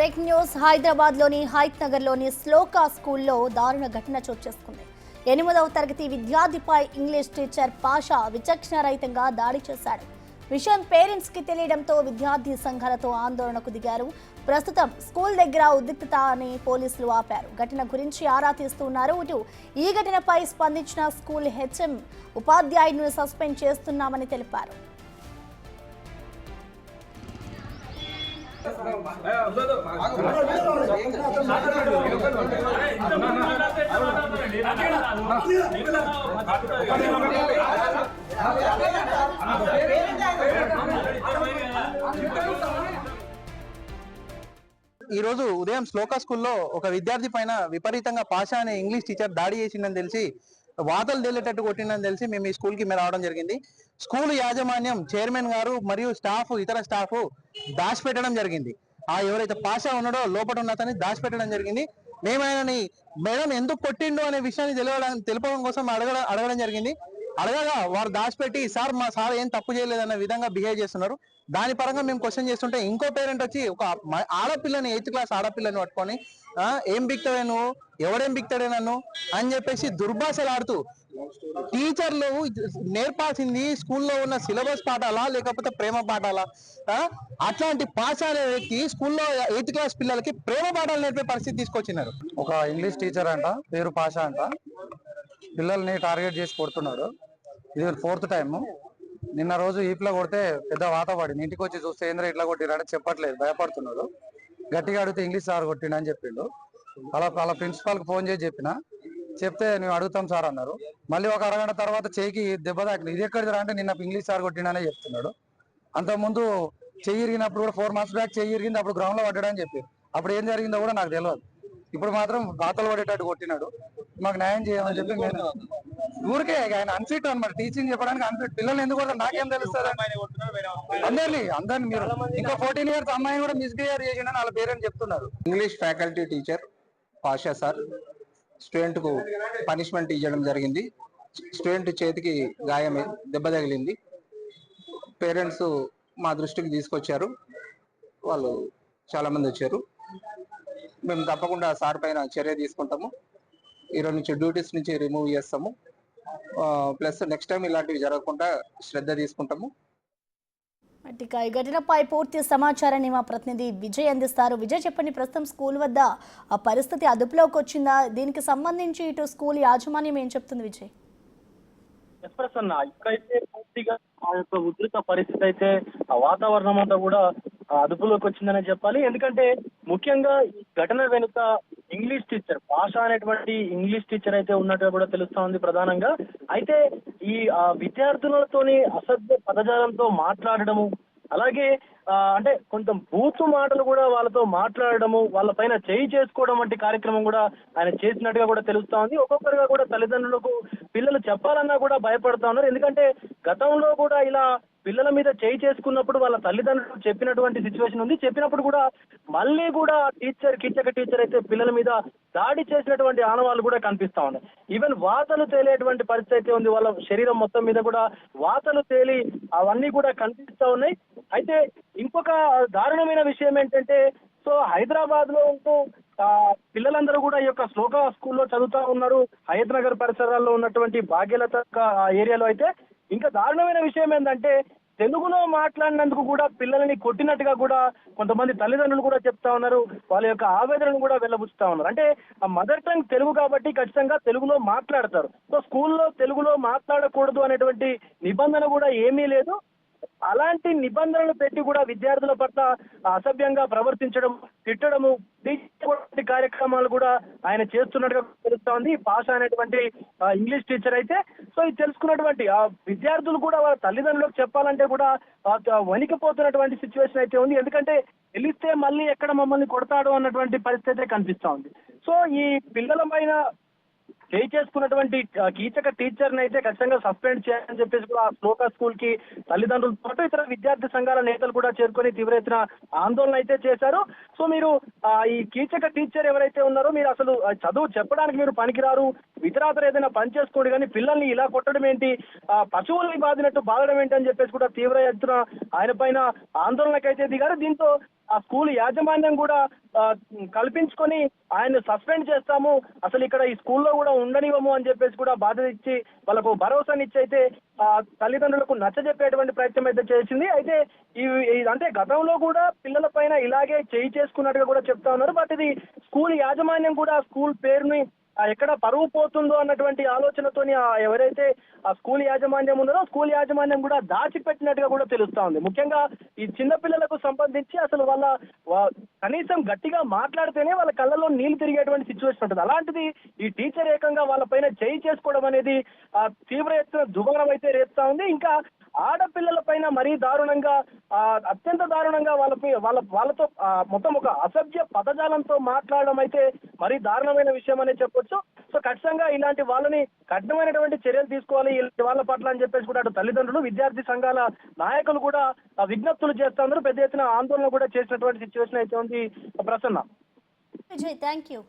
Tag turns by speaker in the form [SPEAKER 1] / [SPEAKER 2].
[SPEAKER 1] Breaking news హైదరాబాద్లోని హైత్ నగర్లోని శ్లోకా స్కూల్లో దారుణ ఘటన చోటు చేసుకుంది. 8వ తరగతి విద్యార్థిపై ఇంగ్లీష్ టీచర్ పాషా విచక్షణారహితంగా దాడి చేశాడు. విషయం పేరెంట్స్కి తెలియడంతో విద్యార్థి సంఘాలతో ఆందోళనకు దిగారు. ప్రస్తుతం స్కూల్ దగ్గర ఉద్రిక్తత అని పోలీసులు ఆపారు. ఘటన గురించి ఆరా తీస్తున్నారు. ఇటు ఈ ఘటనపై స్పందించిన స్కూల్ హెచ్ఎం ఉపాధ్యాయుడిని సస్పెండ్ చేస్తున్నామని తెలిపారు.
[SPEAKER 2] ఈ రోజు ఉదయం శ్లోకా స్కూల్లో ఒక విద్యార్థి పైన విపరీతంగా పాషా అనే ఇంగ్లీష్ టీచర్ దాడి చేసిందని తెలిసి వాతలు తేలేటట్టు కొట్టిందని తెలిసి మేము ఈ స్కూల్ కి రావడం జరిగింది. స్కూల్ యాజమాన్యం చైర్మన్ గారు మరియు స్టాఫ్ ఇతర స్టాఫ్ దాచిపెట్టడం జరిగింది. ఎవరైతే పాషా ఉన్నాడో లోపల ఉన్న అతన్ని దాచిపెట్టడం జరిగింది. మేమైనా మేడం ఎందుకు కొట్టిండు అనే విషయాన్ని తెలపడం కోసం అడగడం జరిగింది. అడగగా వారు దాచిపెట్టి సార్ మా సార్ ఏం తప్పు చేయలేదన్న విధంగా బిహేవ్ చేస్తున్నారు. దాని పరంగా మేము క్వశ్చన్ చేస్తుంటే ఇంకో పేరెంట్ వచ్చి ఒక ఆడపిల్లని 8th క్లాస్ ఆడపిల్లని పట్టుకొని ఏం బిక్తాడే నువ్వు, ఎవడేం బిక్తాడే నన్ను అని చెప్పేసి దుర్భాషలు ఆడుతూ టీచర్లు నేర్పాల్సింది స్కూల్లో ఉన్న సిలబస్ పాఠాలా లేకపోతే ప్రేమ పాఠాలా? అట్లాంటి పాషా అనే వ్యక్తి స్కూల్లో 8th క్లాస్ పిల్లలకి ప్రేమ పాఠాలు నేర్పే పరిస్థితి తీసుకొచ్చినారు.
[SPEAKER 3] ఒక ఇంగ్లీష్ టీచర్ అంట, పేరు పాషా అంట, పిల్లల్ని టార్గెట్ చేసి కొడుతున్నాడు. ఇది 4th టైం. నిన్న రోజు ఈప్లో కొడితే పెద్ద వాత పడింది. ఇంటికి వచ్చి చూస్తే ఏంద్ర ఇట్లా కొట్టిరాడే చెప్పట్లేదు, భయపడుతున్నాడు. గట్టిగా అడిగితే ఇంగ్లీష్ సార్ కొట్టిండు అని చెప్పిండు. వాళ్ళ ప్రిన్సిపాల్కి ఫోన్ చేసి చెప్తే మేము అడుగుతాం సార్ అన్నారు. మళ్ళీ ఒక అరగంట తర్వాత చేయికి దెబ్బ తాకింది. ఇది ఎక్కడిది అంటే నిన్న ఇంగ్లీష్ సార్ కొట్టిండనే చెప్తున్నాడు. అంతకుముందు చెయ్యి ఇరిగినప్పుడు కూడా 4 months బ్యాక్ చెయ్యి ఇరిగింది, అప్పుడు గ్రౌండ్ లో పడ్డాడని చెప్పి అప్పుడు ఏం జరిగిందో కూడా నాకు తెలియదు. ఇప్పుడు మాత్రం వాతలు పడేటట్టు కొట్టినాడు. మాకు న్యాయం చేయమని చెప్పి నేను ఊరికే ఆయన అన్ఫిట్ అనమాట, టీచింగ్ చెప్పడానికి అన్ఫిట్. పిల్లలు ఎందుకు కూడా నాకేం తెలుస్తుంది? అందరినీ మీరు ఇంకా 14 years అమ్మాయిని కూడా మిస్బిహేవ్ చేసిండని వాళ్ళ పేరెంట్స్ చెప్తున్నారు.
[SPEAKER 2] English faculty teacher Pasha sir student కు పనిష్మెంట్ ఇవ్వడం జరిగింది. స్టూడెంట్ చేతికి గాయం, దెబ్బ తగిలింది. పేరెంట్స్ మా దృష్టికి తీసుకొచ్చారు. వాళ్ళు చాలా మంది వచ్చారు. మేము తప్పకుండా సార్ పైన చర్య తీసుకుంటాము. ఈరోజు నుంచి డ్యూటీస్ నుంచి రిమూవ్ చేస్తాము. ప్లస్ నెక్స్ట్ టైం ఇలాంటివి జరగకుండా శ్రద్ధ తీసుకుంటాము.
[SPEAKER 1] ఈ ఘటనపై పూర్తి సమాచారాన్ని మా ప్రతినిధి విజయ్ అందిస్తారు. విజయ్, చెప్పండి, ప్రస్తుతం స్కూల్ వద్ద ఆ పరిస్థితి అదుపులోకి వచ్చిందా? దీనికి సంబంధించి ఇటు స్కూల్ యాజమాన్యం ఏం చెప్తుంది విజయ్?
[SPEAKER 4] ప్రసన్న, ఇక్కడైతే పూర్తిగా ఆ యొక్క ఉధృత పరిస్థితి అయితే ఆ వాతావరణం అంతా కూడా అదుపులోకి వచ్చిందనే చెప్పాలి. ఎందుకంటే ముఖ్యంగా ఈ ఘటన వెనుక ఇంగ్లీష్ టీచర్ పాషా అనేటువంటి ఇంగ్లీష్ టీచర్ అయితే ఉన్నట్టుగా కూడా తెలుస్తా ఉంది ప్రధానంగా. అయితే ఈ విద్యార్థులతోని అసభ్య పదజాలంతో మాట్లాడడము, అలాగే అంటే కొంచెం బూతు మాటలు కూడా వాళ్ళతో మాట్లాడడము, వాళ్ళ పైన చేయి చేసుకోవడం వంటి కార్యక్రమం కూడా ఆయన చేసినట్టుగా కూడా తెలుస్తా ఉంది. ఒక్కొక్కరుగా కూడా తల్లిదండ్రులకు పిల్లలు చెప్పాలన్నా కూడా భయపడతా ఉన్నారు. ఎందుకంటే గతంలో కూడా ఇలా పిల్లల మీద చేయి చేసుకున్నప్పుడు వాళ్ళ తల్లిదండ్రులు చెప్పినటువంటి సిచ్యువేషన్ ఉంది. చెప్పినప్పుడు కూడా మళ్ళీ కూడా కీచక టీచర్ అయితే పిల్లల మీద దాడి చేసినటువంటి ఆనవాళ్ళు కూడా కనిపిస్తా ఉన్నాయి. ఈవెన్ వాతలు తేలేటువంటి పరిస్థితి అయితే ఉంది. వాళ్ళ శరీరం మొత్తం మీద కూడా వాతలు తేలి అవన్నీ కూడా కనిపిస్తా ఉన్నాయి. అయితే ఇంకొక దారుణమైన విషయం ఏంటంటే, సో హైదరాబాద్ లో ఉంటూ పిల్లలందరూ కూడా ఈ యొక్క శ్లోకా స్కూల్లో చదువుతా ఉన్నారు. హయత్ నగర్ పరిసరాల్లో ఉన్నటువంటి భాగ్యలత ఏరియాలో అయితే ఇంకా దారుణమైన విషయం ఏంటంటే, తెలుగులో మాట్లాడినందుకు కూడా పిల్లల్ని కొట్టినట్టుగా కూడా కొంతమంది తల్లిదండ్రులు కూడా చెప్తా ఉన్నారు. వాళ్ళ యొక్క ఆవేదనను కూడా వెళ్ళబుచ్చుతా ఉన్నారు. అంటే ఆ మదర్ టంగ్ తెలుగు కాబట్టి ఖచ్చితంగా తెలుగులో మాట్లాడతారు. సో స్కూల్లో తెలుగులో మాట్లాడకూడదు అనేటువంటి నిబంధన కూడా ఏమీ లేదు. అలాంటి నిబంధనలు పెట్టి కూడా విద్యార్థుల పట్ల అసభ్యంగా ప్రవర్తించడం, తిట్టడము, కార్యక్రమాలు కూడా ఆయన చేస్తున్నట్టుగా తెలుస్తా ఉంది. పాషా అనేటువంటి ఇంగ్లీష్ టీచర్ అయితే సో ఇది తెలుసుకున్నటువంటి ఆ విద్యార్థులు కూడా వాళ్ళ తల్లిదండ్రులకు చెప్పాలంటే కూడా వణికిపోతున్నటువంటి సిచ్యువేషన్ అయితే ఉంది. ఎందుకంటే తెలిస్తే మళ్ళీ ఎక్కడ మమ్మల్ని కొడతాడు అన్నటువంటి పరిస్థితి కనిపిస్తా ఉంది. సో ఈ పిల్లల పైన చేయి చేసుకున్నటువంటి కీచక టీచర్ని అయితే ఖచ్చితంగా సస్పెండ్ చేయాలని చెప్పేసి కూడా ఆ శ్లోకా స్కూల్ కి తల్లిదండ్రులతో పాటు ఇతర విద్యార్థి సంఘాల నేతలు కూడా చేరుకొని తీవ్ర ఎత్తున ఆందోళన అయితే చేశారు. సో మీరు ఈ కీచక టీచర్ ఎవరైతే ఉన్నారో మీరు అసలు చదువు చెప్పడానికి మీరు పనికిరారు, ఇతరాతర ఏదైనా పని చేసుకోండి, కానీ పిల్లల్ని ఇలా కొట్టడం ఏంటి, పశువుల్ని బాధినట్టు బాధడం ఏంటి అని చెప్పేసి కూడా తీవ్ర ఎత్తున ఆయన పైన ఆందోళనకైతే దిగారు. దీంతో ఆ స్కూల్ యాజమాన్యం కూడా కల్పించుకొని ఆయన సస్పెండ్ చేస్తాము, అసలు ఇక్కడ ఈ స్కూల్లో కూడా ఉండనివ్వము అని చెప్పేసి కూడా బాధ్యత ఇచ్చి వాళ్ళకు భరోసానిచ్చి అయితే తల్లిదండ్రులకు నచ్చజెప్పేటువంటి ప్రయత్నం అయితే చేసింది. అయితే అంటే గతంలో కూడా పిల్లల పైన ఇలాగే చేయి చేసుకున్నట్టుగా కూడా చెప్తా ఉన్నారు. బట్ ఇది స్కూల్ యాజమాన్యం కూడా స్కూల్ పేరుని ఎక్కడ పరువు పోతుందో అన్నటువంటి ఆలోచనతోని ఎవరైతే ఆ స్కూల్ యాజమాన్యం ఉన్నారో స్కూల్ యాజమాన్యం కూడా దాచిపెట్టినట్టుగా కూడా తెలుస్తా ఉంది. ముఖ్యంగా ఈ చిన్న పిల్లలకు సంబంధించి అసలు వాళ్ళ కనీసం గట్టిగా మాట్లాడితేనే వాళ్ళ కళ్ళలో నీళ్లు తిరిగేటువంటి సిచ్యువేషన్ ఉంటుంది. అలాంటిది ఈ టీచర్ ఏకంగా వాళ్ళ పైన చేయి చేసుకోవడం అనేది తీవ్ర ఎత్తున దుమారం అయితే రేపుతా ఉంది. ఇంకా ఆడపిల్లల పైన మరీ దారుణంగా అత్యంత దారుణంగా వాళ్ళతో మొత్తం ఒక అసభ్య పదజాలంతో మాట్లాడడం అయితే మరీ దారుణమైన విషయం అనే చెప్పొచ్చు. సో ఖచ్చితంగా ఇలాంటి వాళ్ళని కఠినమైనటువంటి చర్యలు తీసుకోవాలి ఇలాంటి వాళ్ళ పట్ల అని చెప్పేసి కూడా అటు తల్లిదండ్రులు, విద్యార్థి సంఘాల నాయకులు కూడా విజ్ఞప్తులు చేస్తా ఉన్నారు. పెద్ద ఎత్తున ఆందోళన కూడా చేసినటువంటి సిచ్యువేషన్ అయితే ఉంది. ప్రసన్న.
[SPEAKER 1] Vijay, thank you.